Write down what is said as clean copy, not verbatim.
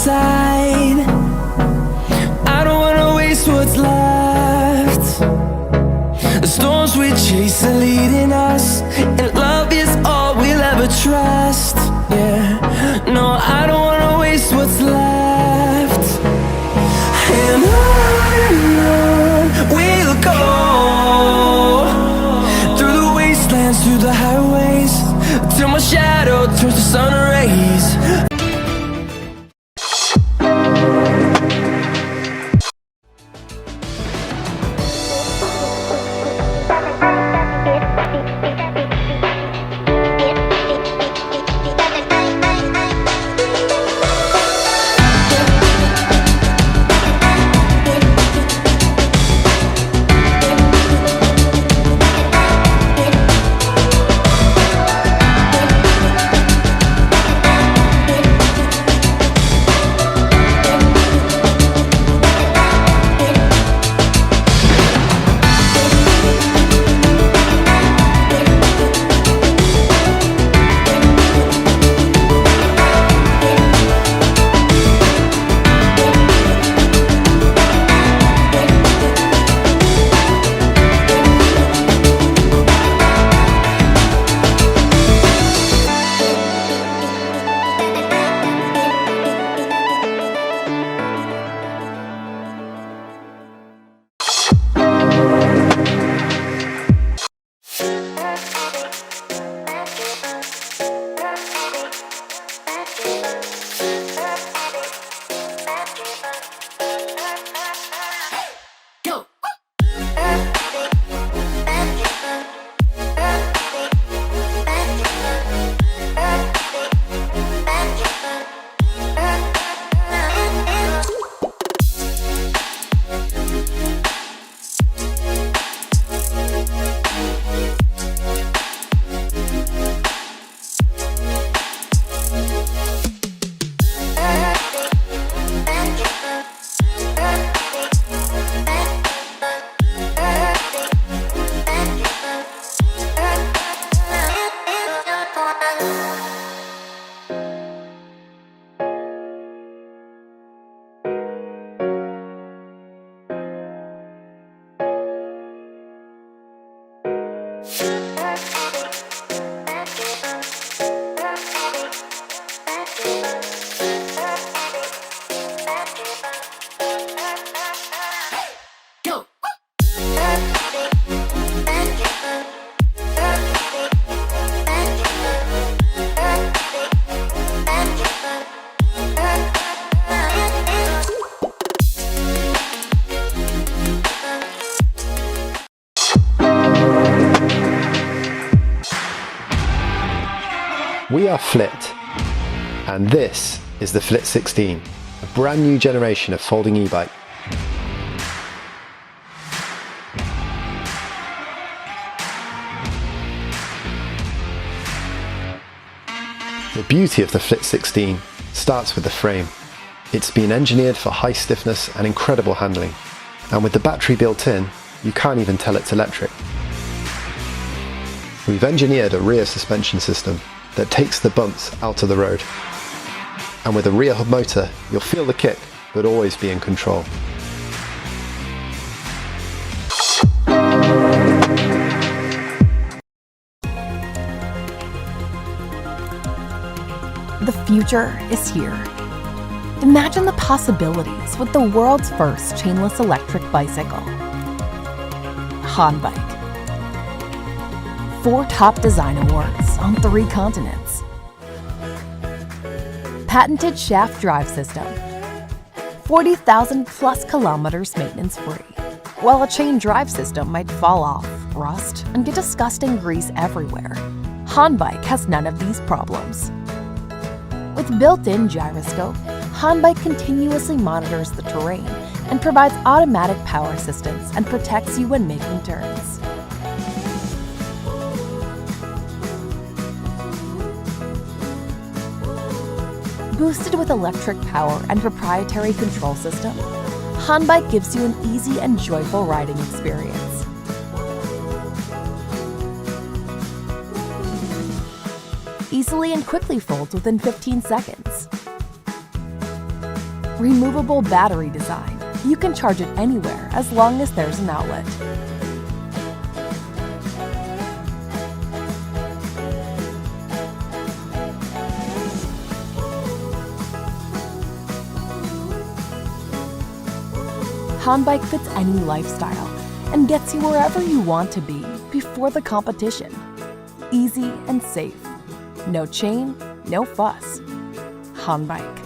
inside. I don't wanna waste what's left. The storms we chase are leading us, and love is all we'll ever trust. Yeah, no, I don't wanna waste what's left. And on we'll go, through the wastelands, through the highways, till my shadow turns to sun rays. We are Flit, and this is the Flit 16, a brand new generation of folding e-bike. The beauty of the Flit 16 starts with the frame. It's been engineered for high stiffness and incredible handling, and with the battery built in, you can't even tell it's electric. We've engineered a rear suspension system that takes the bumps out of the road. And with a rear hub motor, you'll feel the kick, but always be in control. The future is here. Imagine the possibilities with the world's first chainless electric bicycle. Hanbike. 4 top design awards on 3 continents. Patented shaft drive system. 40,000 plus kilometers maintenance free. While a chain drive system might fall off, rust, and get disgusting grease everywhere, Hanbike has none of these problems. With built-in gyroscope, Hanbike continuously monitors the terrain and provides automatic power assistance and protects you when making turns. Boosted with electric power and proprietary control system, Hanbike gives you an easy and joyful riding experience. Easily and quickly folds within 15 seconds. Removable battery design. You can charge it anywhere as long as there's an outlet. Hanbike fits any lifestyle and gets you wherever you want to be before the competition. Easy and safe. No chain, no fuss. Hanbike.